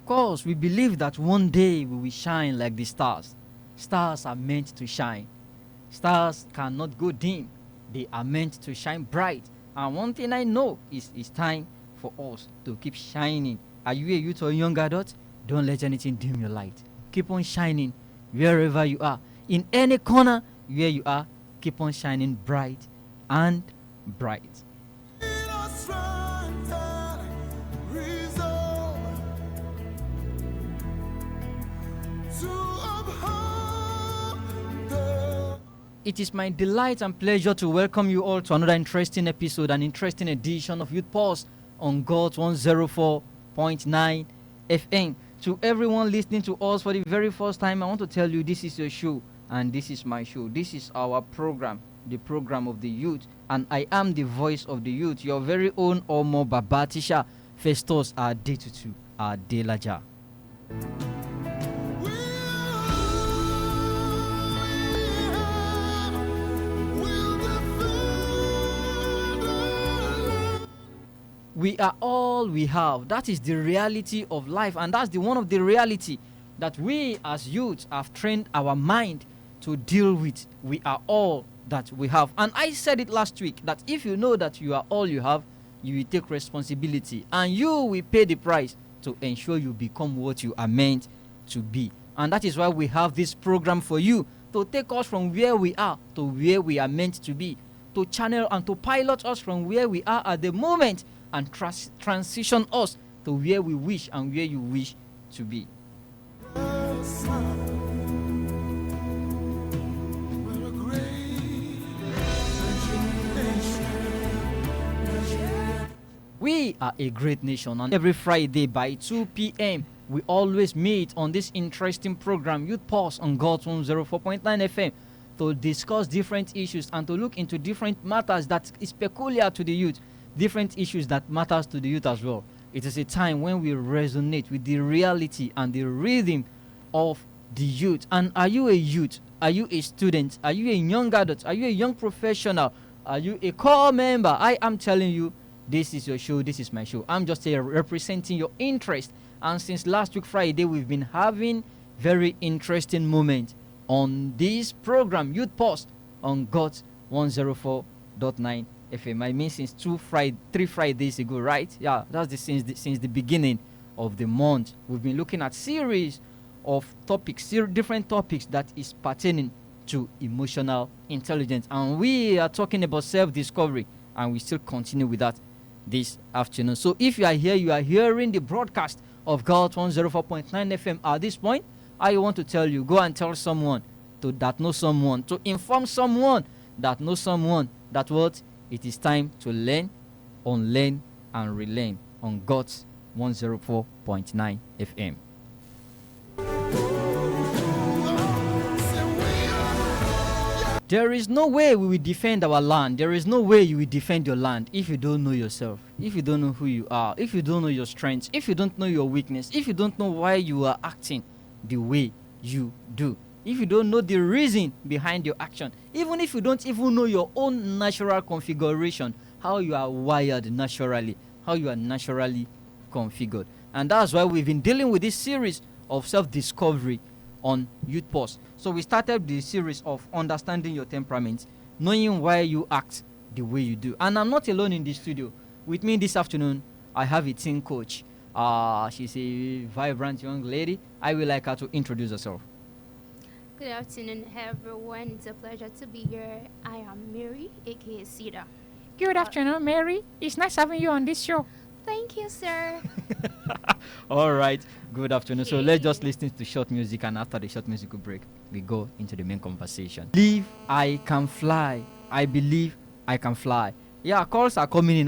Of course, we believe that one day we will shine like the stars. Stars are meant to shine. Stars cannot go dim. They are meant to shine bright. And one thing I know is it's time for us to keep shining. Are you a youth or a young adult? Don't let anything dim your light. Keep on shining wherever you are. In any corner where you are, keep on shining bright and bright. It is my delight and pleasure to welcome you all to another interesting episode, an interesting edition of Youth Pulse on God's 104.9 FM. To everyone listening to us for the very first time, I want to tell you this is your show and this is my show. This is our program, the program of the youth, and I am the voice of the youth, your very own Omo Babatisha Festus A.Adelaja. We are all we have. That is the reality of life, and that's the one of the reality that we as youth have trained our mind to deal with. We are all that we have. And I said it last week that if you know that you are all you have, you will take responsibility and you will pay the price to ensure you become what you are meant to be. And that is why we have this program for you, to take us from where we are to where we are meant to be, to channel and to pilot us from where we are at the moment and transition us to where we wish and where you wish to be. We are a great nation, and every Friday by 2 p.m. we always meet on this interesting program, Youth Pulse on God's 104.9 FM, to discuss different issues and to look into different matters that is peculiar to the youth, different issues that matters to the youth as well. It is a time when we resonate with the reality and the rhythm of the youth. And are you a youth? Are you a student? Are you a young adult? Are you a young professional? Are you a core member? I am telling you, this is your show, this is my show. I'm just here representing your interest. And since last week Friday, we've been having very interesting moments on this program, Youth Pulse on God's 104.9 FM. I mean, since 3 Fridays ago, right? Yeah, that's since the beginning of the month. We've been looking at series of topics, different topics that is pertaining to emotional intelligence, and we are talking about self-discovery, and we still continue with that this afternoon. So if you are here, you are hearing the broadcast of God 104.9 FM at this point, I want to tell you, go and tell someone that knows someone, to inform someone that knows someone that what it is time to learn, unlearn, and relearn on God's 104.9 FM. There is no way we will defend our land. There is no way you will defend your land if you don't know yourself, if you don't know who you are, if you don't know your strengths, if you don't know your weakness, if you don't know why you are acting the way you do, if you don't know the reason behind your action, even if you don't even know your own natural configuration, how you are wired naturally, how you are naturally configured. And that's why we've been dealing with this series of self-discovery on Youth Pulse. So we started the series of understanding your temperament, knowing why you act the way you do. And I'm not alone in the studio. With me this afternoon, I have a teen coach. She's a vibrant young lady. I would like her to introduce herself. Good afternoon, everyone. It's a pleasure to be here. I am Mary, aka Cedar. Good afternoon, Mary. It's nice having you on this show. Thank you, sir. All right. Good afternoon. So let's just listen to short music, and after the short musical break, we go into the main conversation. Believe I can fly. I believe I can fly. Yeah, calls are coming in.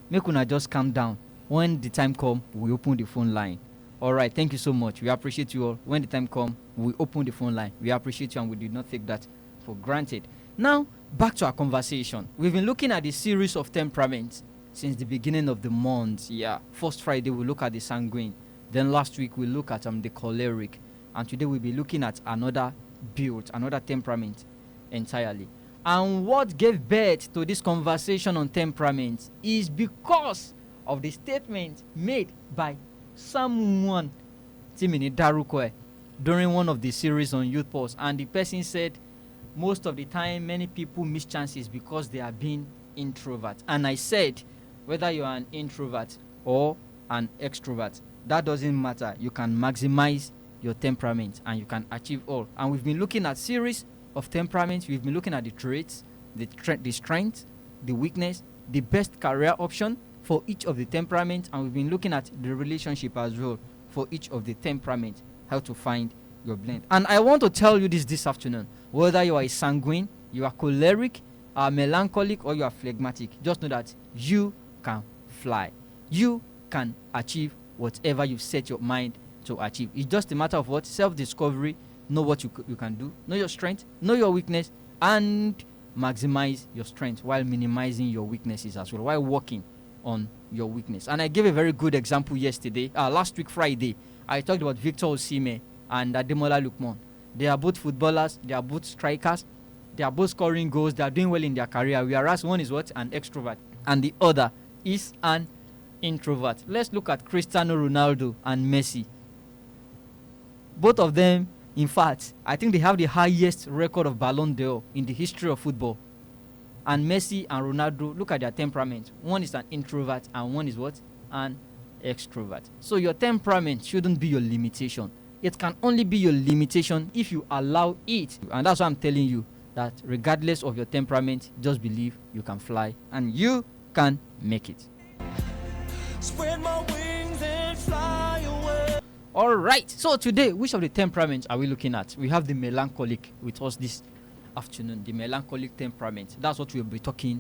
Make una just calm down. When the time comes, we open the phone line. All right. Thank you so much. We appreciate you all. When the time comes, we open the phone line. We appreciate you, and we did not take that for granted. Now, back to our conversation. We've been looking at the series of temperaments since the beginning of the month. Yeah, first Friday we look at the sanguine, then last week we look at the choleric, and today we'll be looking at another build, another temperament entirely. And what gave birth to this conversation on temperament is because of the statement made by someone Timini Darukwe during one of the series on Youth Pulse, and the person said most of the time many people miss chances because they are being introvert. And I said whether you are an introvert or an extrovert, that doesn't matter. You can maximize your temperament and you can achieve all. And we've been looking at series of temperaments. We've been looking at the traits, the strength, the weakness, the best career option for each of the temperaments, and we've been looking at the relationship as well for each of the temperaments, how to find your blend. And I want to tell you this afternoon, whether you are a sanguine, you are choleric, are melancholic, or you are phlegmatic, just know that you can fly. You can achieve whatever you set your mind to achieve. It's just a matter of what? Self-discovery. Know what you can do, know your strength, know your weakness, and maximize your strength while minimizing your weaknesses as well, while working on your weakness. And I gave a very good example yesterday, last week Friday. I talked about Victor Osimhen and Ademola Lookman. They are both footballers, they are both strikers, they are both scoring goals, they are doing well in their career, whereas one is what? An extrovert, and the other is an introvert. Let's look at Cristiano Ronaldo and Messi. Both of them, in fact, I think they have the highest record of Ballon d'Or in the history of football. And Messi and Ronaldo, look at their temperament. One is an introvert and one is what? An extrovert. So your temperament shouldn't be your limitation. It can only be your limitation if you allow it. And that's why I'm telling you that regardless of your temperament, just believe you can fly and you can make it. Spread my wings and fly away. All right, so today, which of the temperaments are we looking at? We have the melancholic with us this afternoon, the melancholic temperament. That's what we'll be talking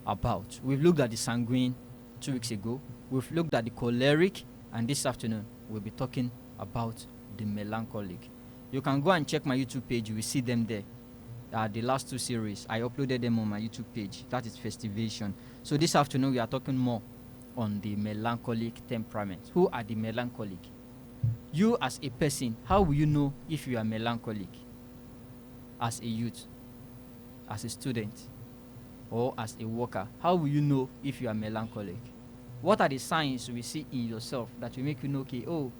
about. We've looked at the sanguine 2 weeks ago. We've looked at the choleric, and this afternoon, we'll be talking about the melancholic. You can go and check my YouTube page. You will see them there. The last 2 series, I uploaded them on my YouTube page. That is Festivation. So this afternoon, we are talking more on the melancholic temperament. Who are the melancholic? You as a person, how will you know if you are melancholic? As a youth, as a student, or as a worker, how will you know if you are melancholic? What are the signs we see in yourself that will make you know, okay, oh,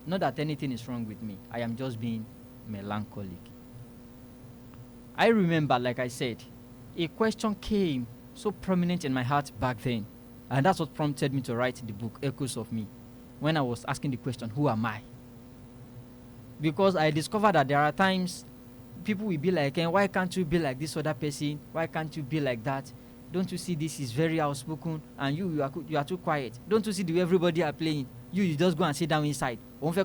not that anything is wrong with me, I am just being melancholic? I remember, like I said, a question came so prominent in my heart back then, and that's what prompted me to write the book, Echoes of Me, when I was asking the question, who am I? Because I discovered that there are times people will be like, why can't you be like this other person? Why can't you be like that? Don't you see this is very outspoken and you are too quiet? Don't you see the way everybody are playing? You just go and sit down inside. And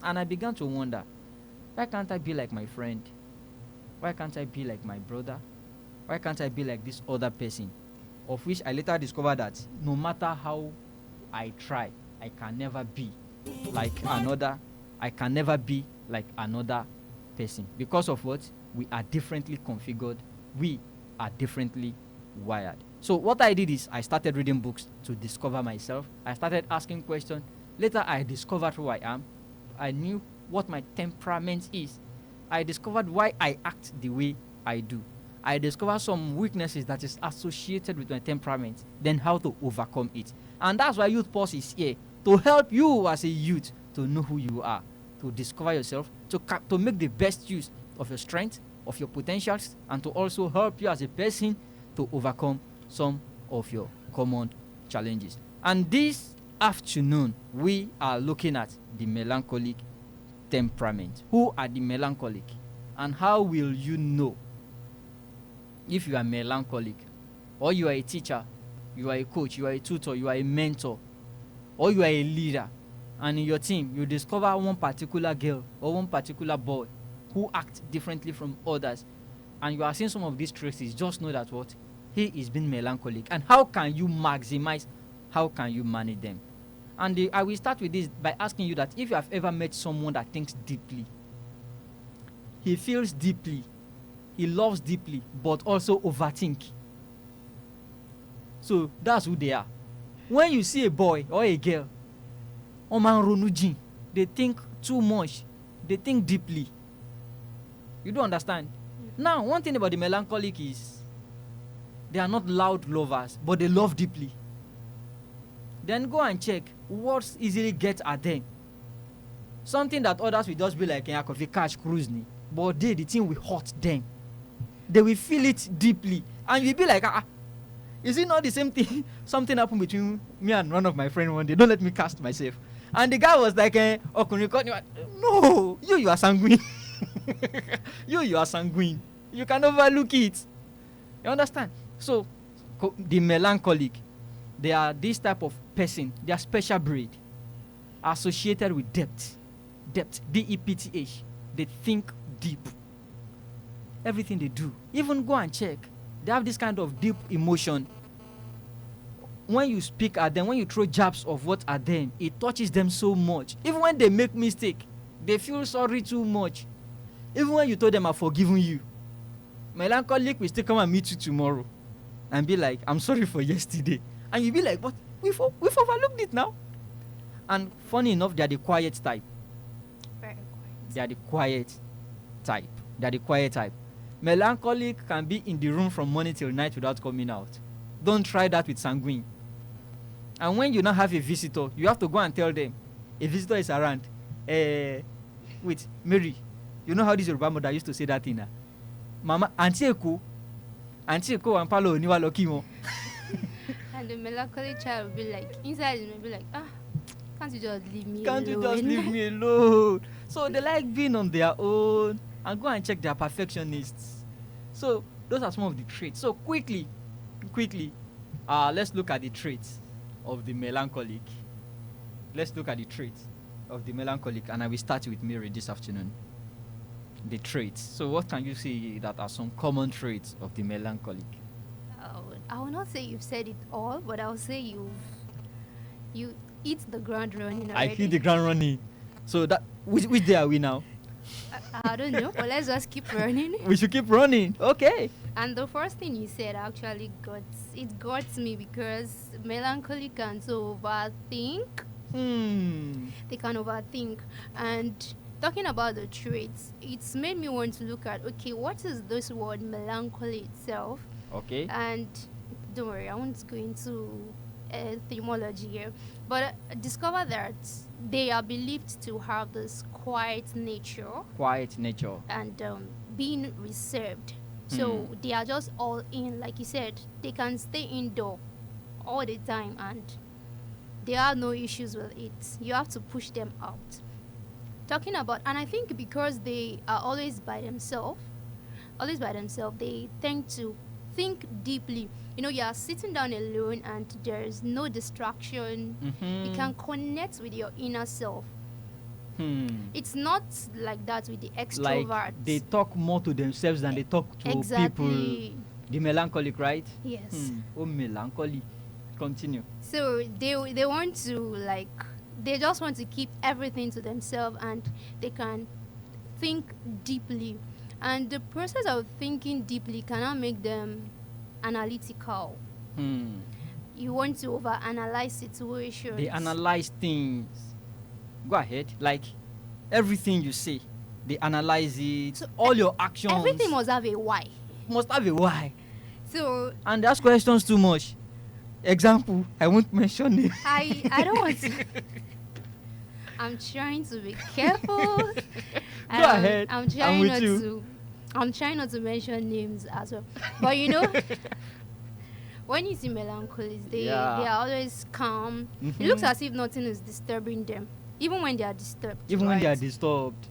I began to wonder, why can't I be like my friend? Why can't I be like my brother? Why can't I be like this other person? Of which I later discovered that no matter how I try, I can never be like another. I can never be like another person. Because of what? We are differently configured. We are differently wired. So what I did is I started reading books to discover myself. I started asking questions. Later I discovered who I am. I knew what my temperament is. I discovered why I act the way I do. I discovered some weaknesses that is associated with my temperament, then how to overcome it. And that's why Youth Pulse is here, to help you as a youth to know who you are, to discover yourself, to make the best use of your strength, of your potentials, and to also help you as a person to overcome some of your common challenges. And this afternoon, we are looking at the melancholic temperament. Who are the melancholic? And how will you know if you are melancholic? Or you are a teacher, you are a coach, you are a tutor, you are a mentor, or you are a leader, and in your team you discover one particular girl or one particular boy who acts differently from others, and you are seeing some of these traits, just know that what? He is being melancholic. And how can you maximize, how can you manage them? And I will start with this by asking you that if you have ever met someone that thinks deeply, he feels deeply, he loves deeply, but also overthink. So that's who they are. When you see a boy or a girl, they think too much, they think deeply. You don't understand? Now, one thing about the melancholic is they are not loud lovers, but they love deeply. Then go and check words easily get at them. Something that others will just be like, I could catch cruise ni. But the thing will hurt them. They will feel it deeply. And you'll be like, is it not the same thing? Something happened between me and one of my friends one day. Don't let me cast myself. And the guy was like, no, you are sanguine. you are sanguine. You can overlook it. You understand? So, the melancholic, they are this type of person. They are special breed, associated with depth. Depth, D-E-P-T-H. They think deep. Everything they do, even go and check, they have this kind of deep emotion. When you speak at them, when you throw jabs of what at them, it touches them so much. Even when they make mistake, they feel sorry too much. Even when you told them, I've forgiven you, melancholic will still come and meet you tomorrow and be like, I'm sorry for yesterday. And you'll be like, but we've overlooked it now. And funny enough, they are the quiet type. Very quiet. They are the quiet type. They are the quiet type. Melancholic can be in the room from morning till night without coming out. Don't try that with sanguine. And when you now have a visitor, you have to go and tell them, a visitor is around. Wait, Mary, you know how this Yoruba mother used to say that thing? Mama, Auntie Eko, and Palo, Niwa Lokimo. And the melancholic child will be like, inside him will be like, can't you just leave me Can't alone? you just leave me alone? So they like being on their own and go and check their perfectionists. So those are some of the traits. So quickly, let's look at the traits of the melancholic. Let's look at the traits of the melancholic, and I will start with Mary this afternoon. The traits. So what can you say that are some common traits of the melancholic? I will not say you've said it all, but I'll say you eat the ground running already. I hit the ground running. So that which day are we now? I don't know, but let's just keep running. We should keep running. Okay. And the first thing you said actually got me, because melancholy can so overthink. They can overthink. And talking about the traits, it's made me want to look at, okay, what is this word melancholy itself? Okay. And don't worry, I won't go into etymology here, but discover that they are believed to have this quiet nature and being reserved. So they are just all in, like you said, they can stay indoor all the time and there are no issues with it. You have to push them out. Talking about, and I think because they are always by themselves, they tend to think deeply. You know, you are sitting down alone and there's no distraction. You can connect with your inner self. It's not like that with the extroverts. Like they talk more to themselves than they talk to people. The melancholic, right? Yes. Oh, melancholy. Continue. So they want to, like, they just want to keep everything to themselves and they can think deeply. And the process of thinking deeply cannot make them analytical. You want to overanalyze situations. They analyze things. Go ahead. Like everything you say, they analyze it. So all your actions. Everything must have a why. Must have a why. So and they ask questions too much. Example, I won't mention it. I don't want to. I'm trying to be careful. Go ahead. I'm trying not to mention names as well. But you know, when you see melancholics, they are always calm. It looks as if nothing is disturbing them, even when they are disturbed. When they are disturbed,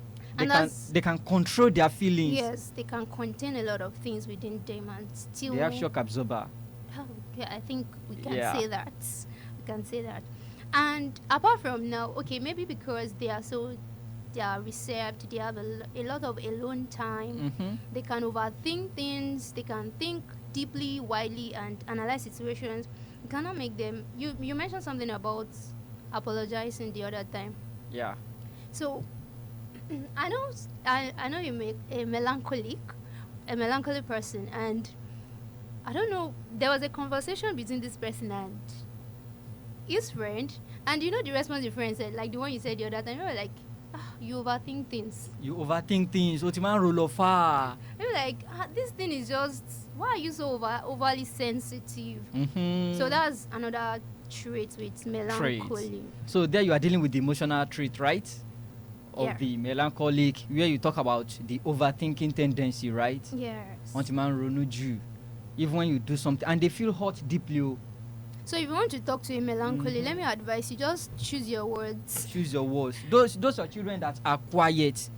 they can control their feelings. Yes, they can contain a lot of things within them and still. They have shock absorber. Yeah, I think we can say that. We can say that. And apart from now, okay, maybe because they are reserved, they have a lot of alone time. They can overthink things. They can think deeply, widely, and analyze situations. You cannot make them. You mentioned something about apologizing the other time. Yeah. So I know you make a melancholic person, and I don't know, there was a conversation between this person and his friend, and you know the response the friend said, like the one you said the other time, you were like, you overthink things. Ultimate rule of far. You were like, this thing is just, why are you so overly sensitive? So that's another trait with melancholy. So there you are dealing with the emotional trait, right? Of the melancholic, where you talk about the overthinking tendency, right? Yes. Even when you do something, and they feel hurt deeply. So if you want to talk to a melancholy, let me advise you, just choose your words. Choose your words. Those are children that are quiet,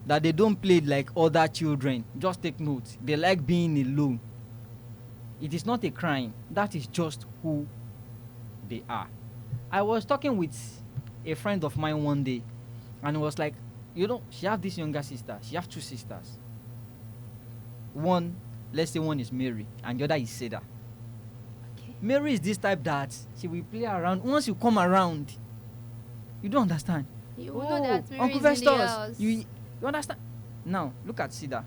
that they don't play like other children. Just take note. They like being alone. It is not a crime. That is just who they are. I was talking with a friend of mine one day, and it was like, she have this younger sister. She have 2 sisters. One, let's say one is Mary, and the other is Seda. Okay. Mary is this type that she will play around. Once you come around, you don't understand. You know that Mary Uncle is in the Festus, house. you understand? Now, look at Seda.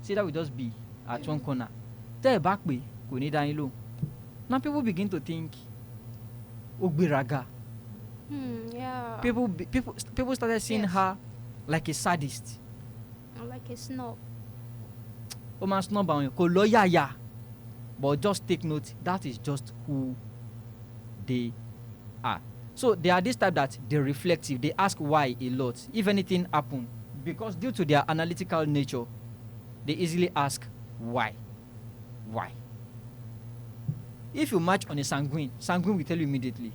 Seda will just be at one corner. Tell her back way, go need low. Now people begin to think, Ogbiraga. Yeah. People started seeing her like a sadist. Or like a snob. Oh man, snob on you. But just take note, that is just who they are. So they are this type that they're reflective. They ask why a lot. If anything happen, because due to their analytical nature, they easily ask why. Why? If you match on a sanguine will tell you immediately.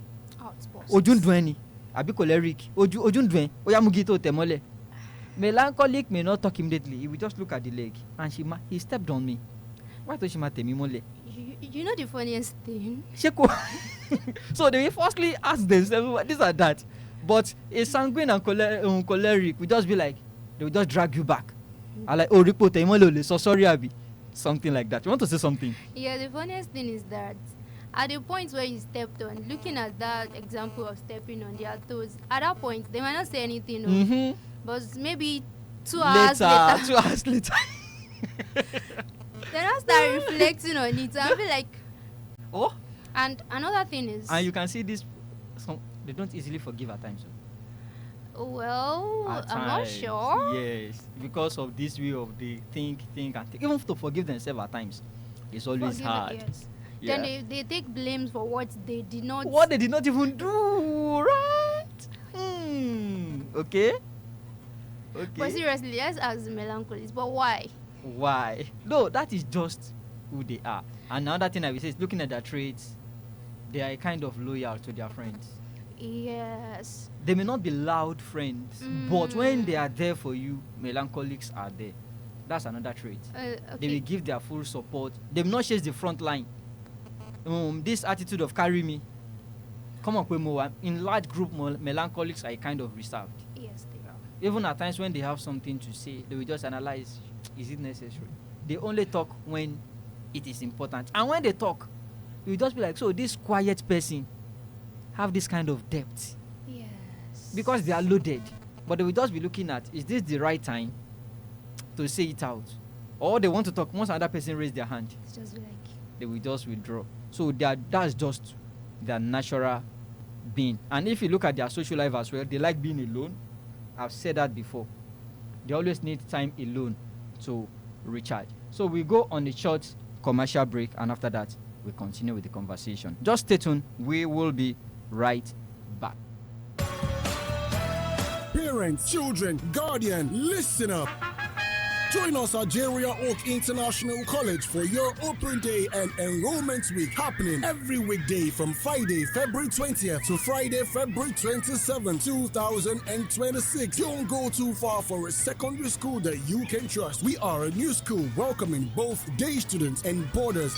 Ojun dweni, abi choleric. Ojun dwen, oyamugito temole. Melancholic may not talk immediately. He will just look at the leg, and he stepped on me. Why don't she mate me mole? You know the funniest thing? So they will firstly ask themselves this or that. But a sanguine and choleric will just be like, they will just drag you back. I like, report so sorry, Abi. Something like that. You want to say something? Yeah, the funniest thing is that at the point where you stepped on, looking at that example of stepping on their toes, at that point they might not say anything, but maybe 2 hours later. 2 hours later. Then I start reflecting on it and be like, oh. And another thing is, and you can see this, they don't easily forgive at times. Well, at I'm times, not sure. Yes, because of this way of they think. Even to forgive themselves at times, it's always hard. Yes. Yeah. Then they take blames for what they did not. What they did not even do, right? Okay. But seriously, let's ask the melancholics. But why? Why? No, that is just who they are. And another thing I will say is, looking at their traits, they are kind of loyal to their friends. Yes. They may not be loud friends, but when they are there for you, melancholics are there. That's another trait. Okay. They will give their full support. They will not chase the front line. This attitude of carry me. Come on, Kwemo. In large group, melancholics are kind of reserved. Yes, they are. Even at times when they have something to say, they will just analyze, is it necessary? They only talk when it is important. And when they talk, you will just be like, so this quiet person have this kind of depth. Yes. Because they are loaded. But they will just be looking at, is this the right time to say it out? Or they want to talk, once another person raise their hand, It's just like, they will just withdraw. So that's just their natural being. And if you look at their social life as well, they like being alone. I've said that before. They always need time alone to recharge. So we go on a short commercial break, and after that, we continue with the conversation. Just stay tuned. We will be right back. Parents, children, guardian, listen up. Join us at Jeria Oak International College for your open day and enrollment week, happening every weekday from Friday, February 20th to Friday, February 27th, 2026. Don't go too far for a secondary school that you can trust. We are a new school welcoming both day students and boarders,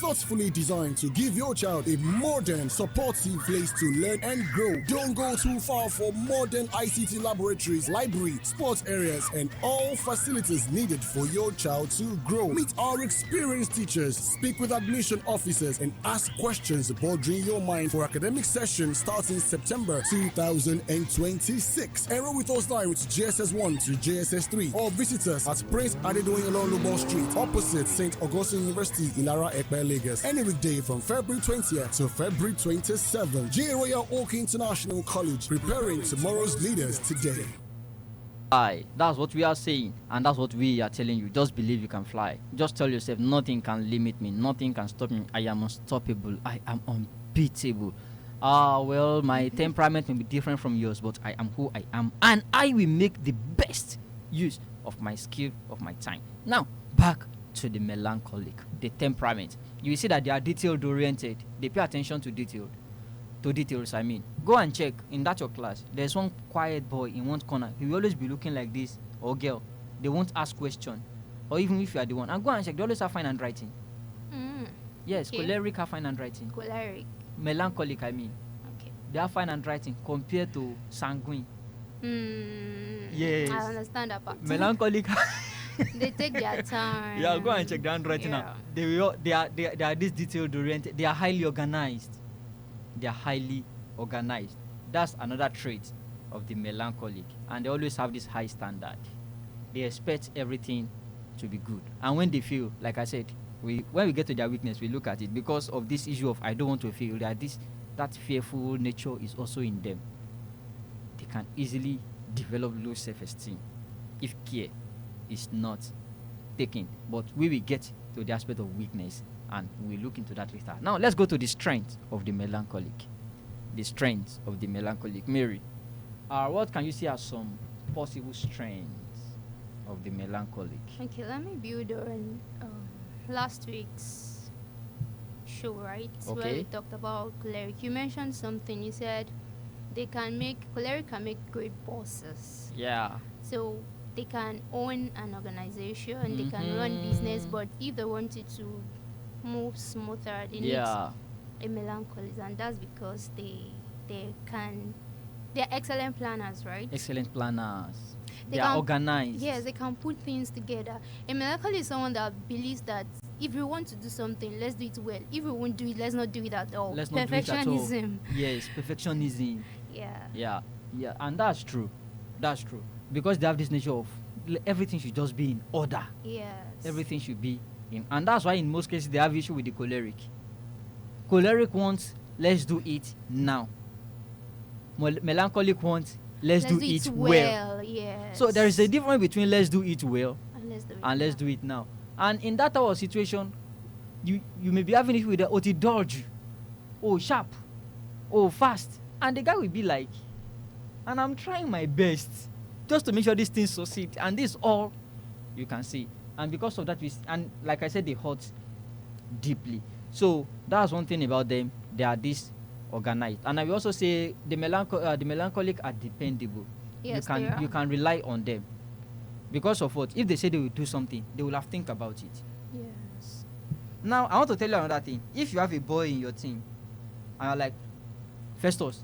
thoughtfully designed to give your child a modern, supportive place to learn and grow. Don't go too far for modern ICT laboratories, library, sports areas, and all facilities needed for your child to grow. Meet our experienced teachers, speak with admission officers, and ask questions bothering your mind for academic sessions starting September 2026. Enroll with us now with GSS 1 to GSS 3, or visit us at Prince Adedoyin Ololubo Street, opposite St. Augustine University, Ilara Ekpe, Lagos. Any weekday from February 20th to February 27th. J. Royal Oak International College, preparing tomorrow's leaders today. fly. That's what we are saying, and that's what we are telling you. Just believe you can fly. Just tell yourself, nothing can limit me, nothing can stop me. I am unstoppable. I am unbeatable. Well, my temperament may be different from yours, but I am who I am, and I will make the best use of my skill, of my time. Now, back to the melancholic, the temperament. You will see that they are detailed oriented. They pay attention to details. I mean, go and check in that your class. There's one quiet boy in one corner. He will always be looking like this, or girl. They won't ask question, or even if you are the one. And go and check. They always have fine handwriting. Yes, okay. Choleric have fine handwriting. Choleric. Melancholic, I mean. Okay. They have fine handwriting compared to sanguine. Yes. I understand that part. Melancholic. They take their time. Yeah, go and check the handwriting now. They are this detailed oriented. They are highly organized. That's another trait of the melancholic, and they always have this high standard. They expect everything to be good, and when they feel, like I said, when we get to their weakness, we look at it because of this issue of I don't want to feel. That fearful nature is also in them. They can easily develop low self-esteem if care is not taken. But we will get to the aspect of weakness, and we look into that later. Now let's go to the strength of the melancholic. The strength of the melancholic. Mary, what can you see as some possible strengths of the melancholic? Okay, let me build on last week's show, right? Okay. Where we talked about choleric. You mentioned something. You said choleric can make great bosses. Yeah. So they can own an organization, they can run business, but if they wanted to move smoother, they need a melancholy, and that's because they're excellent planners, right? Excellent planners. They are organized. Yes, they can put things together. A melancholy is someone that believes that if we want to do something, let's do it well. If we won't do it, let's not do it at all. Let's not do it at all. Yes, perfectionism. Yeah, and that's true. Because they have this nature of everything should just be in order. Yes. Everything should be in, and that's why in most cases they have issue with the choleric. Choleric wants, let's do it now. Melancholic wants, let's do it well. Yes. So there is a difference between let's do it well and let's do it now. And in that type of situation, you may be having it with the dodge, sharp, fast, and the guy will be like, and I'm trying my best just to make sure these things succeed, and this is all you can see. And because of that, and like I said, they hurt deeply. So that's one thing about them. They are disorganized. And I will also say the melancholic are dependable. Yes, you can rely on them. Because of what? If they say they will do something, they will have think about it. Yes. Now, I want to tell you another thing. If you have a boy in your team, and you're like, Festus,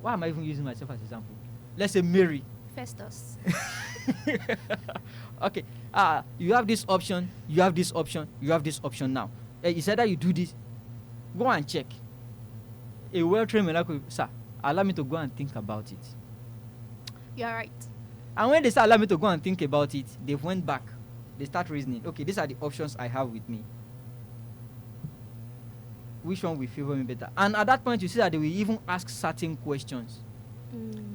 why am I even using myself as example? Let's say Mary. Festus. Okay. You have this option, you have this option, you have this option now. It's either you do this, go and check. A well-trained melancholic, sir, allow me to go and think about it. You're right. And when they start allow me to go and think about it, they went back. They start reasoning. Okay, these are the options I have with me. Which one will favor me better? And at that point, you see that they will even ask certain questions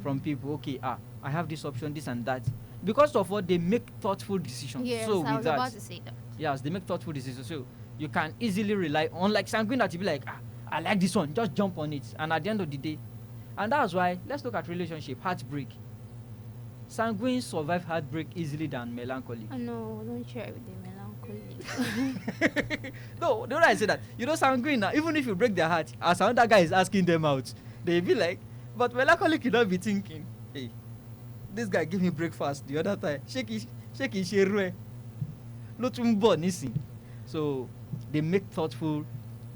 from people. Okay, I have this option, this and that. Because of what, they make thoughtful decisions. Yes, so I was about to say that. Yes, they make thoughtful decisions. So you can easily rely on, like sanguine, that you be like, I like this one, just jump on it. And at the end of the day, and that's why, let's look at relationship, heartbreak. Sanguine survive heartbreak easily than melancholy. No, don't share it with the melancholy. No, the way I say that, sanguine now, even if you break their heart, as another guy is asking them out, they be like, but melancholy cannot be thinking, hey, this guy gave me breakfast the other time. Shake it. So they make thoughtful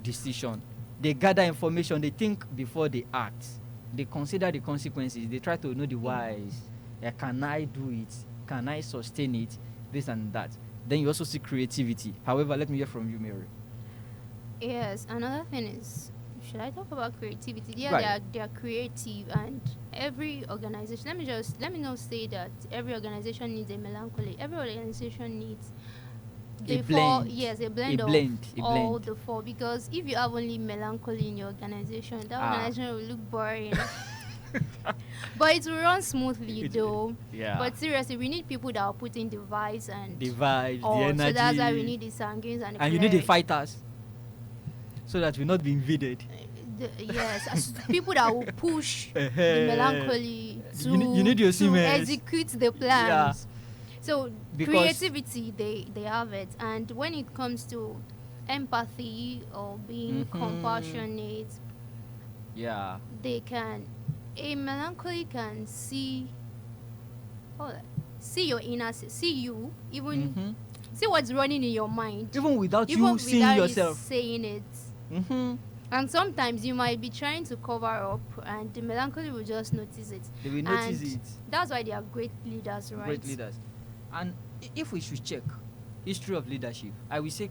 decisions. They gather information. They think before they act. They consider the consequences. They try to know the whys. Can I do it? Can I sustain it? This and that. Then you also see creativity. However, let me hear from you, Mary. Yes, another thing is, should I talk about creativity? Yeah, right. they are creative, and every organization. Let me not say that every organization needs a melancholy. Every organization needs a blend. Yes, a blend of all the four. Because if you have only melancholy in your organization, that organization will look boring. But it will run smoothly though. Yeah. But seriously, we need people that are putting the vibes and the vibes, oh, the energy. so that's why we need the sanguines and the And you need the cholerics. fighters, so that we'll not be invaded. Yes, people that will push the melancholy to, You need your to Siemens. execute the plans. So Because- creativity, they have it. And when it comes to empathy or being compassionate, Yeah. they can, a melancholy can see your inner, see you, even see what's running in your mind, Even without even you seeing without yourself. you saying it. Mm-hmm. And sometimes you might be trying to cover up, and the melancholy will just notice it. They will notice And it. that's why they are great leaders, right? Great leaders. And if we should check history of leadership, I will say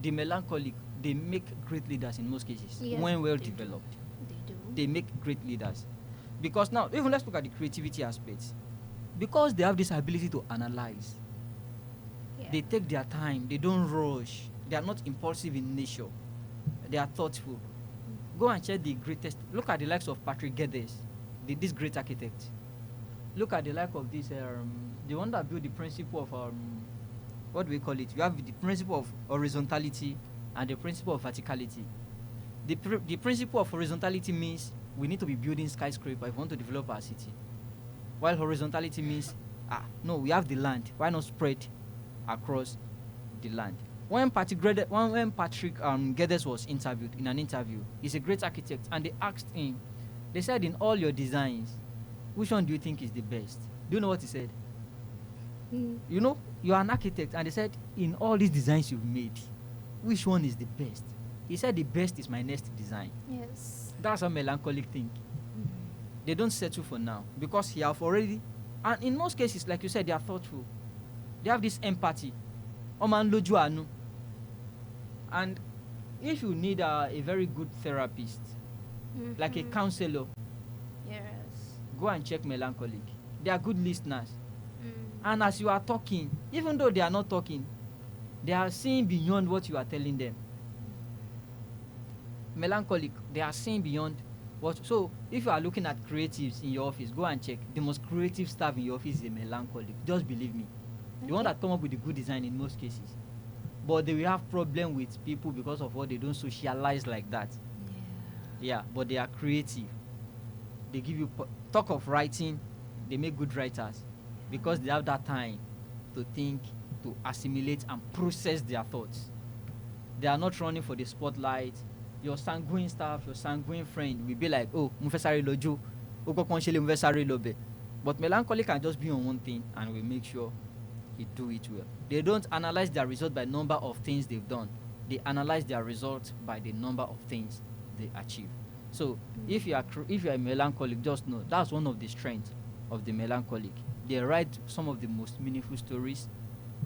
the melancholic, they make great leaders in most cases. Yes, when well they do. developed, They do. they make great leaders. Because now, even let's look at the creativity aspects. Because they have this ability to analyze, Yeah. they take their time, they don't rush, they are not impulsive in nature, they are thoughtful. Go and check the greatest, look at the likes of Patrick Geddes, this great architect. Look at the like of this, the one that built the principle of, what do we call it? You have the principle of horizontality and the principle of verticality. The principle of horizontality means we need to be building skyscraper if we want to develop our city. While horizontality means, no, we have the land. Why not spread across the land? When Patrick Geddes was interviewed in an interview, he's a great architect, and they asked him, they said, in all your designs, which one do you think is the best? Do you know what he said? You know, you're an architect, and they said, in all these designs you've made, which one is the best? He said, the best is my next design. Yes. That's how melancholic think. They don't settle for now because he have already, and in most cases, like you said, they are thoughtful. They have this empathy. And if you need a very good therapist, like a counselor, Yes. go and check melancholic. They are good listeners. Mm. And as you are talking, even though they are not talking, they are seeing beyond what you are telling them. Melancholic, they are seeing beyond what. So if you are looking at creatives in your office, go and check. The most creative staff in your office is a melancholic. Just believe me. The one that come up with the good design in most cases. But they will have problem with people because of what they don't socialize like that. Yeah, but they are creative. They give you talk of writing, they make good writers because they have that time to think, to assimilate and process their thoughts. They are not running for the spotlight. Your sanguine staff, your sanguine friend will be like, oh, Mufesari Lojo, Mufesari Lobe. But melancholy can just be on one thing and we make sure he do it well. They don't analyze their result by number of things they've done. They analyze their result by the number of things they achieve. So if you are a melancholic, just know that's one of the strengths of the melancholic. They write some of the most meaningful stories.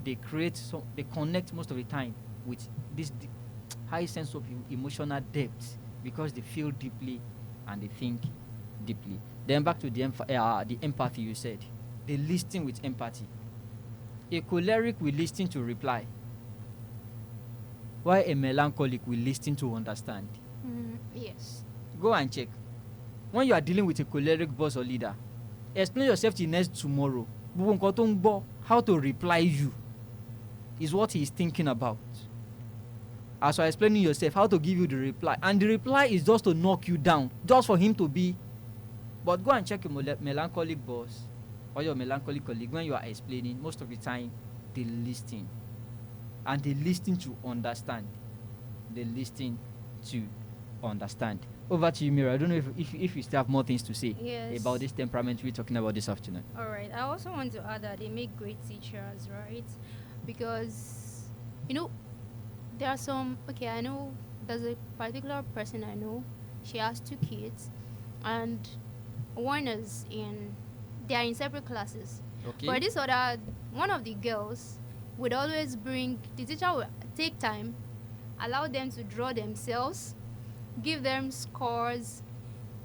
They connect most of the time with this high sense of emotional depth because they feel deeply and they think deeply. Then back to the empathy you said. They listen with empathy. A choleric will listen to reply, while a melancholic will listen to understand. Yes. Go and check. When you are dealing with a choleric boss or leader, explain yourself to next tomorrow. How to reply you is what he is thinking about. As you are explaining yourself, how to give you the reply. And the reply is just to knock you down, just for him to be. But go and check your melancholic boss or your melancholic colleague. When you are explaining, most of the time, they listen. And they listen to understand. They listen to understand. Over to you, Mira. I don't know if you still have more things to say about this temperament we're talking about this afternoon. All right. I also want to add that they make great teachers, right? Because, there are some, I know there's a particular person I know. She has 2 kids, and one is they are in separate classes. Okay. But one of the girls would always the teacher would take time, allow them to draw themselves, give them scores,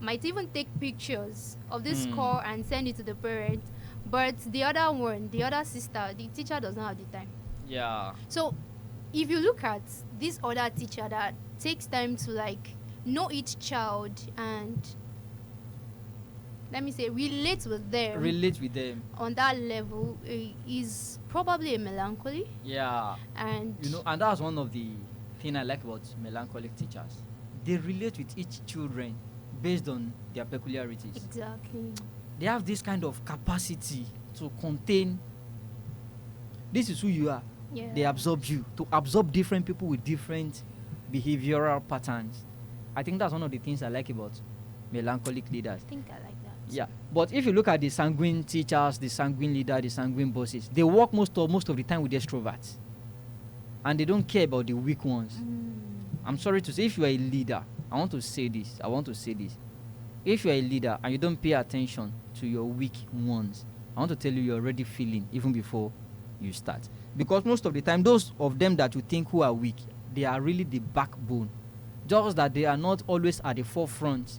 might even take pictures of this score and send it to the parent. But the other sister, the teacher does not have the time. Yeah. So if you look at this other teacher that takes time to know each child and let me say, relate with them on that level is probably a melancholy. Yeah. And and that's one of the things I like about melancholic teachers. They relate with each children based on their peculiarities. Exactly. They have this kind of capacity to contain, this is who you are. Yeah. They absorb you, to absorb different people with different behavioral patterns. I think that's one of the things I like about melancholic leaders. I think I like that. Yeah. But if you look at the sanguine teachers, the sanguine leader, the sanguine bosses, they work most of the time with extroverts. And they don't care about the weak ones. I'm sorry to say, if you are a leader, I want to say this. If you are a leader and you don't pay attention to your weak ones, I want to tell you, you're already feeling even before you start. Because most of the time, those of them that you think who are weak, they are really the backbone. Just that they are not always at the forefront.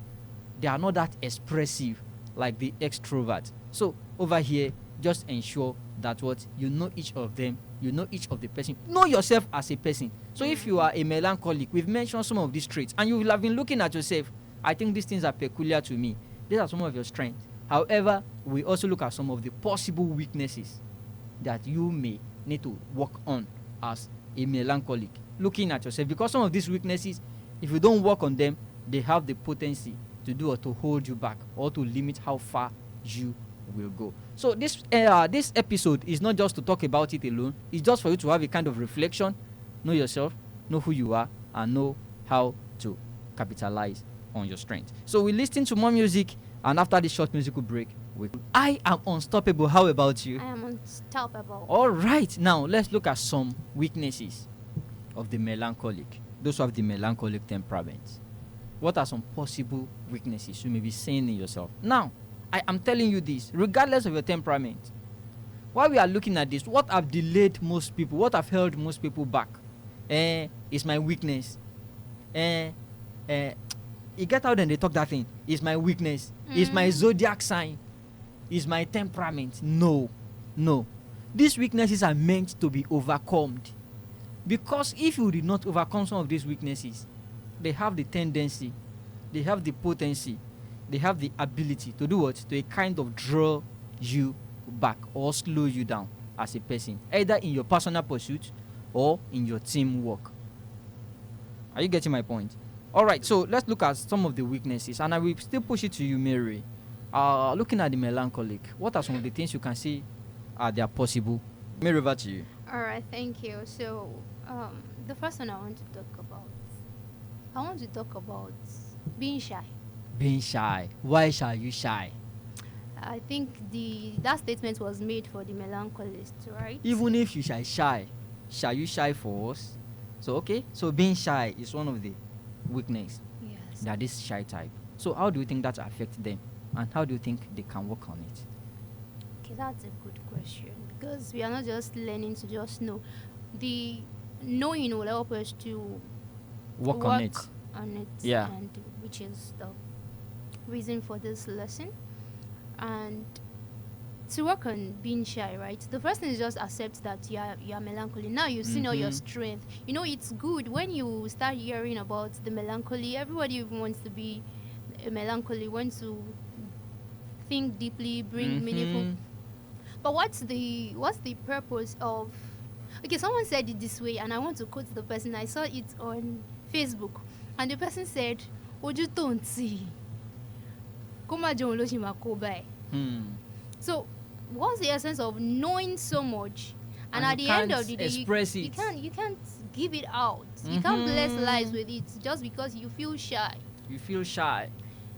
They are not that expressive like the extrovert. So over here, just ensure that what you know each of them, you know each of the person, know yourself as a person. So if you are a melancholic, we've mentioned some of these traits, and you will have been looking at yourself, I think these things are peculiar to me. These are some of your strengths. However, we also look at some of the possible weaknesses that you may need to work on as a melancholic. Looking at yourself, because some of these weaknesses, if you don't work on them, they have the potency to do or to hold you back or to limit how far you will go. So this episode is not just to talk about it alone. It's just for you to have a kind of reflection, know yourself, know who you are, and know how to capitalize on your strength. So we listen to more music, and after this short musical break, I am unstoppable. How about you? I am unstoppable. All right, now let's look at some weaknesses of the melancholic. Those who have the melancholic temperament. What are some possible weaknesses you may be saying in yourself? Now, I am telling you this, regardless of your temperament. While we are looking at this, what have delayed most people, what have held most people back? Is my weakness. You get out and they talk that thing. Is my weakness. Is my zodiac sign. Is my temperament. No. These weaknesses are meant to be overcome. Because if you did not overcome some of these weaknesses, they have the tendency, they have the potency, they have the ability to do what? To a kind of draw you back or slow you down as a person, either in your personal pursuit or in your teamwork. Are you getting my point? All right, so let's look at some of the weaknesses, and I will still push it to you, Mary. Looking at the melancholic, what are some of the things you can see they are possible? Mary, over to you. All right, thank you. So the first one I want to talk about being shy. Being shy. Why are you shy? I think that statement was made for the melancholists, right? Even if you shy you shy for us? So okay, so being shy is one of the weakness. Yes. That is shy type. So how do you think that affects them, and how do you think they can work on it? Okay, that's a good question, because we are not just learning to just know. The knowing will help us to work on it. Yeah. And which is the reason for this lesson. And to work on being shy, right? The first thing is just accept that you are melancholy. Now you've seen all your strength. You know, it's good when you start hearing about the melancholy. Everybody even wants to be a melancholy, wants to think deeply, bring meaningful. But what's the purpose of? Okay, someone said it this way, and I want to quote the person. I saw it on Facebook, and the person said, "Oju don't see." So, what's the essence of knowing so much, and at the end of the day, you can't give it out. You can't bless lives with it just because you feel shy.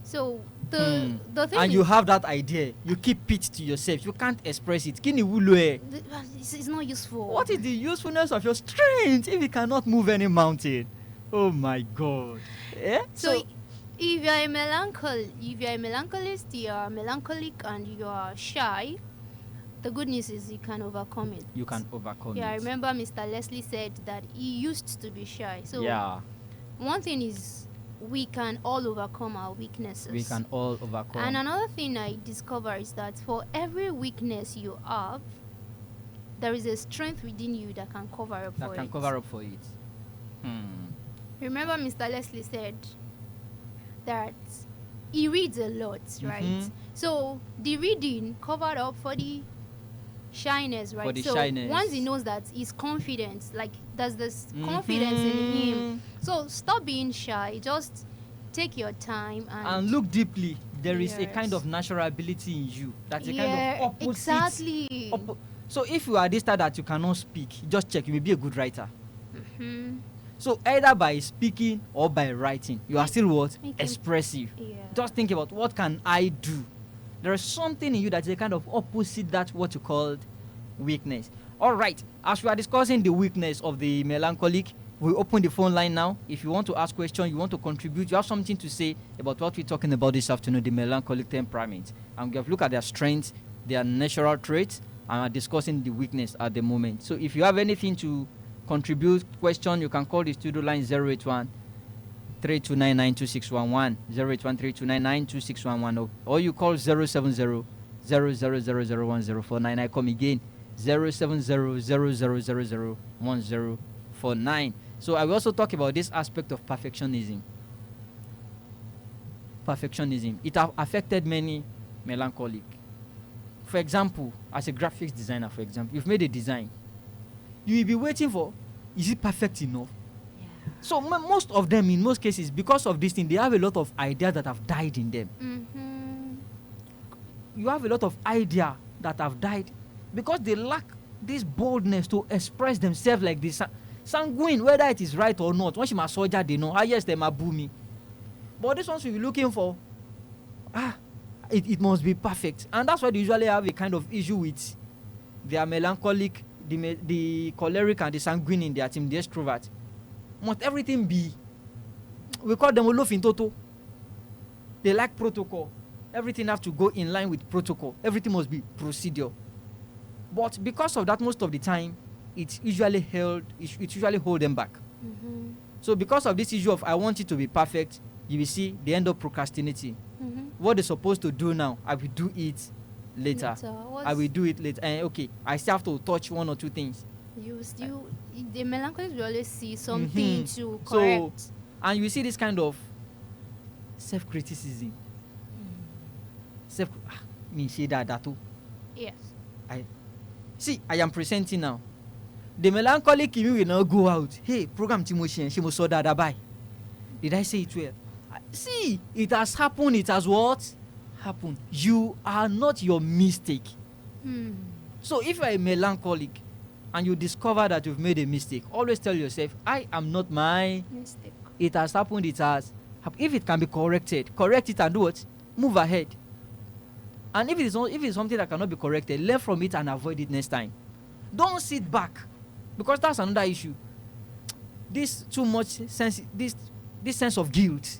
So the thing and you have that idea, you keep it to yourself. You can't express it. It's not useful. What is the usefulness of your strength if you cannot move any mountain? Oh my God! Yeah. So if you are a melancholist, you are melancholic, and you are shy, the good news is you can overcome it. Yeah, I remember Mr. Leslie said that he used to be shy. So one thing is, we can all overcome our weaknesses. And another thing I discover is that for every weakness you have, there is a strength within you that can cover up for it. Remember Mr. Leslie said that he reads a lot, right? So the reading covered up for the shyness, right? For the so shyness. Once he knows that he's confident, like there's this confidence in him. So stop being shy. Just take your time and look deeply. There is a kind of natural ability in you. That's a kind of opposite. Exactly. So if you are this type that you cannot speak, just check. You may be a good writer. So either by speaking or by writing, you are still what? Expressive. Yeah. Just think about what can I do. There is something in you that is a kind of opposite that what you called weakness. All right. As we are discussing the weakness of the melancholic, we open the phone line now. If you want to ask questions, you want to contribute, you have something to say about what we're talking about this afternoon, the melancholic temperament. And we have looked at their strengths, their natural traits, and are discussing the weakness at the moment. So if you have anything to contribute, question, you can call the studio line 081 3299 2611, 081 3299 2611, or you call 070 00001049. I come again, 070 00001049. So I will also talk about this aspect of perfectionism. It has affected many melancholic. For example, as a graphics designer, for example, you've made a design. You will be waiting for, is it perfect enough? Yeah. So most of them, in most cases, because of this thing, they have a lot of ideas that have died in them. You have a lot of ideas that have died because they lack this boldness to express themselves like this. Sanguine, whether it is right or not. Once you are a soldier, they know. Yes, they might boo me. But this ones we'll be looking for, it must be perfect. And that's why they usually have a kind of issue with their melancholic, the choleric and the sanguine in their team, the extrovert. Must everything be, we call them Olof in Toto. They like protocol. Everything have to go in line with protocol. Everything must be procedure. But because of that, most of the time, it usually hold them back. So because of this issue of I want it to be perfect, you will see they end up procrastinating. What they're supposed to do now, I will do it later. I will do it later. Okay, I still have to touch one or two things. The melancholics will always see something to correct. So, and you see this kind of self-criticism. Me say that too. Yes. I am presenting now. The melancholic in me will not go out. Hey, program Timothy, she must saw that by. Did I say it well? See, it has happened. It has what? Happened. You are not your mistake. So if you're a melancholic and you discover that you've made a mistake, always tell yourself, I am not my mistake. It has happened. It has. If it can be corrected, correct it and do what? Move ahead. And if it's something that cannot be corrected, learn from it and avoid it next time. Don't sit back, because that's another issue. This too much sense, this sense of guilt.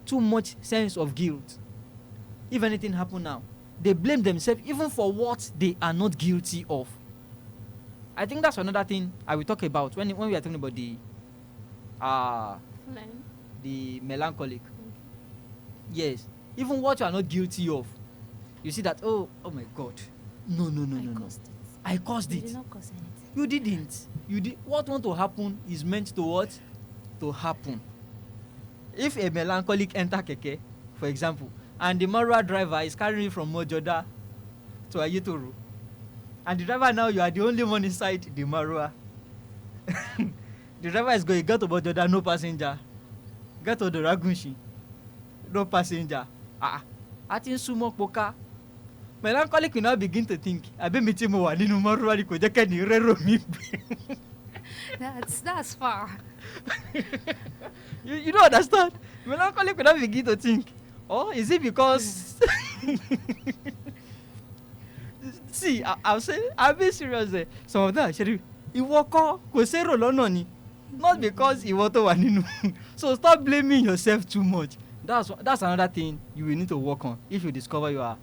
Too much sense of guilt. If anything happen now, they blame themselves even for what they are not guilty of. I think that's another thing I will talk about when we are talking about the melancholic. Yes. Even what you are not guilty of, you see that, oh my God, no. I caused it. You did not cause anything. You didn't. You did. What want to happen is meant to what? To happen. If a melancholic enter keke, for example, and the Marua driver is carrying from Mojoda to Ayutoro, and the driver now, you are the only one inside the Marua. The driver is going to get to Mojoda, no passenger. Get to the Ragunshi, no passenger. I think sumo poka. Melancholic will now begin to think, I be meeting mo wali no Marua ko jeke ni rero mi. That's far. You don't understand. Melancholic will now begin to think, oh, is it because see, I'll be serious. Some of them actually iwoko ko sero lono ni. Not because iwoto waninu. So stop blaming yourself too much. That's another thing you will need to work on if you discover you are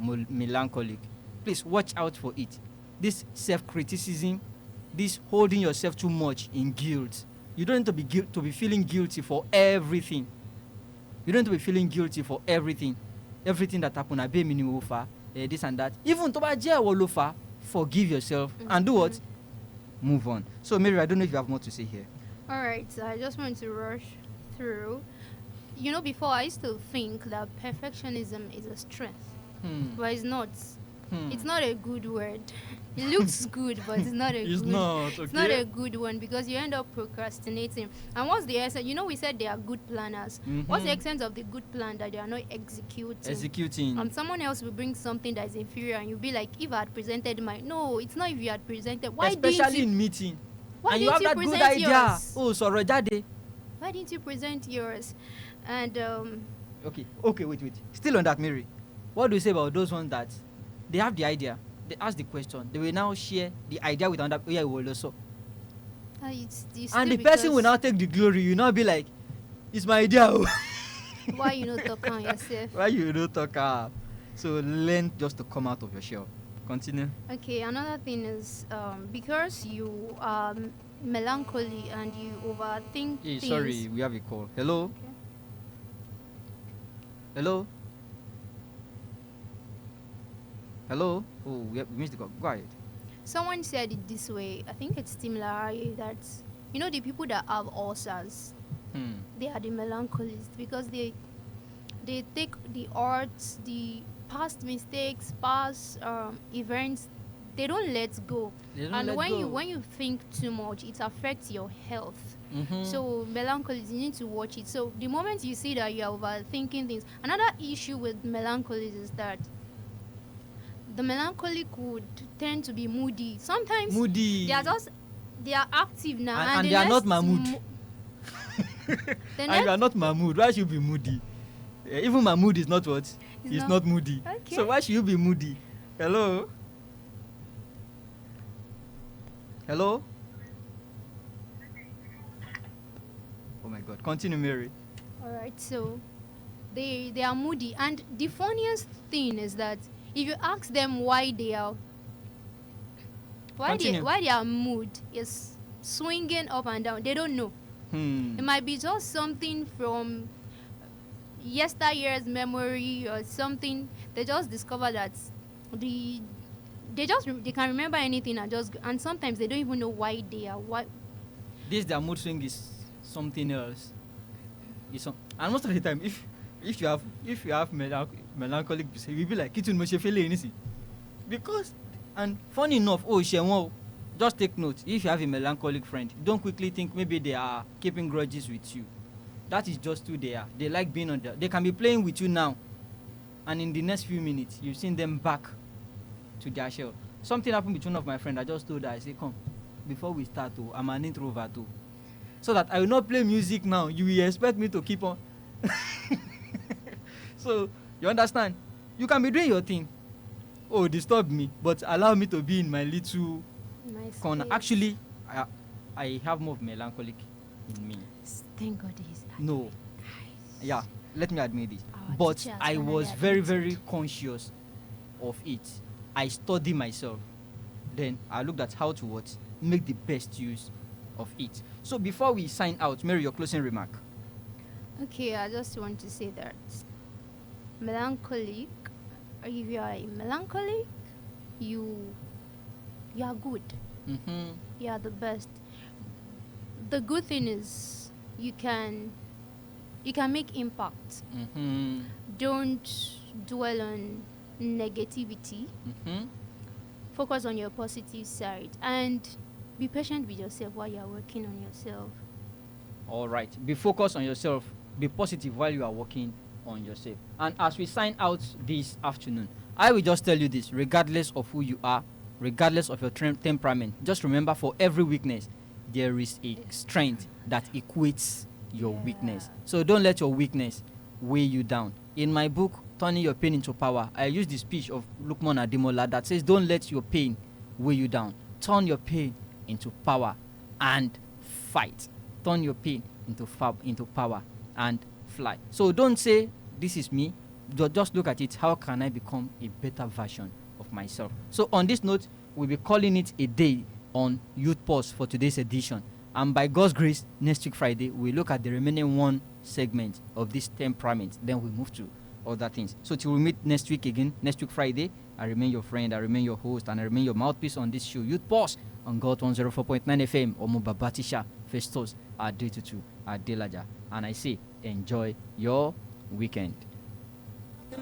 melancholic. Please watch out for it. This self-criticism, this holding yourself too much in guilt. You don't need to be feeling guilty for everything. You don't need to be feeling guilty for everything. Everything that happened, abe minimum offer, this and that. Even to ba forgive yourself and do what? Move on. So Mary, I don't know if you have more to say here. All right, so I just want to rush through. before I used to think that perfectionism is a strength, but it's not. It's not a good word. It looks good, but it's not a It's good. not, okay? It's not a good one because you end up procrastinating. And what's the essence? We said they are good planners. What's the extent of the good plan that they are not executing? Someone else will bring something that is inferior, and you'll be like, if I had presented my. No, it's not if you had presented. Why Especially didn't you? in meeting. Why And didn't you have you that good present idea. yours? Oh, sorry, daddy. Why didn't you present yours? And Okay, wait. Still on that, Mary. What do you say about those ones that they have the idea, they ask the question, they will now share the idea with another? Yeah, will also. it's And still the person will because now take the glory. You now be like, it's my idea. why you not talk on yourself? Why you don't talk up? So learn just to come out of your shell. Continue. Okay, another thing is because you are melancholy and you overthink Hey, things. sorry, we have a call. Hello? Okay. Hello? Hello? Oh, we missed the call. Go ahead. Someone said it this way. I think it's similar that the people that have ulcers, they are the melancholists because they take the arts, the past mistakes, past events. They don't let go. And when you think too much, it affects your health. So melancholy, you need to watch it. So the moment you see that you are overthinking things, another issue with melancholy is that the melancholic would tend to be moody. Sometimes Moody. they are active now, and they are not Mahmood. And you are not Mahmood. Why should you be moody? Even Mahmood is not what? He's not moody. Okay. So why should you be moody? Hello? Hello? Oh my God. Continue, Mary. Alright, so they are moody, and the funniest thing is that if you ask them why their mood is swinging up and down, they don't know. It might be just something from yesteryear's memory or something. They just discover that they can remember anything and sometimes they don't even know why they are Their mood swing is something else. And most of the time, if you have melancholic, you'll be like, "Kitchen must feel anything." Because, and funny enough, just take note. If you have a melancholic friend, don't quickly think maybe they are keeping grudges with you. That is just who they are. They like being on they can be playing with you now, and in the next few minutes, you've seen them back to their shell. Something happened with one of my friends. I just told her, I say, "Come, before we start, I'm an introvert, so that I will not play music now. You will expect me to keep on." So, you understand? You can be doing your thing. Oh, disturb me, but allow me to be in my little corner. Actually, I have more of melancholic in me. Thank God he's no. Yeah, let me admit this. But I was very, very conscious of it. I studied myself. Then I looked at how to make the best use of it. So before we sign out, Mary, your closing remark. Okay, I just want to say that melancholic, if you are a melancholic, you are good. You are the best. The good thing is you can make impact. Don't dwell on negativity. Focus on your positive side and be patient with yourself while you are working on yourself. All right. Be focused on yourself. Be positive while you are working on yourself. And as we sign out this afternoon, I will just tell you this: regardless of who you are, regardless of your temperament, just remember, for every weakness, there is a strength that equates your weakness. So don't let your weakness weigh you down. In my book, Turning Your Pain into Power, I use the speech of Lukman Ademola that says, don't let your pain weigh you down. Turn your pain into power and fight. Turn your pain into power and fly. So don't say, this is me. Just look at it. How can I become a better version of myself? So on this note, we'll be calling it a day on Youth Pulse for today's edition. And by God's grace, next week Friday, we look at the remaining one segment of this temperament. Then we move to other things. So till we meet next week again, next week Friday, I remain your friend, I remain your host, and I remain your mouthpiece on this show, Youth Pulse, on God 104.9 FM, Omo Babatisha, Festus, A.Adelaja, A.Adelaja. And I say, enjoy your weekend.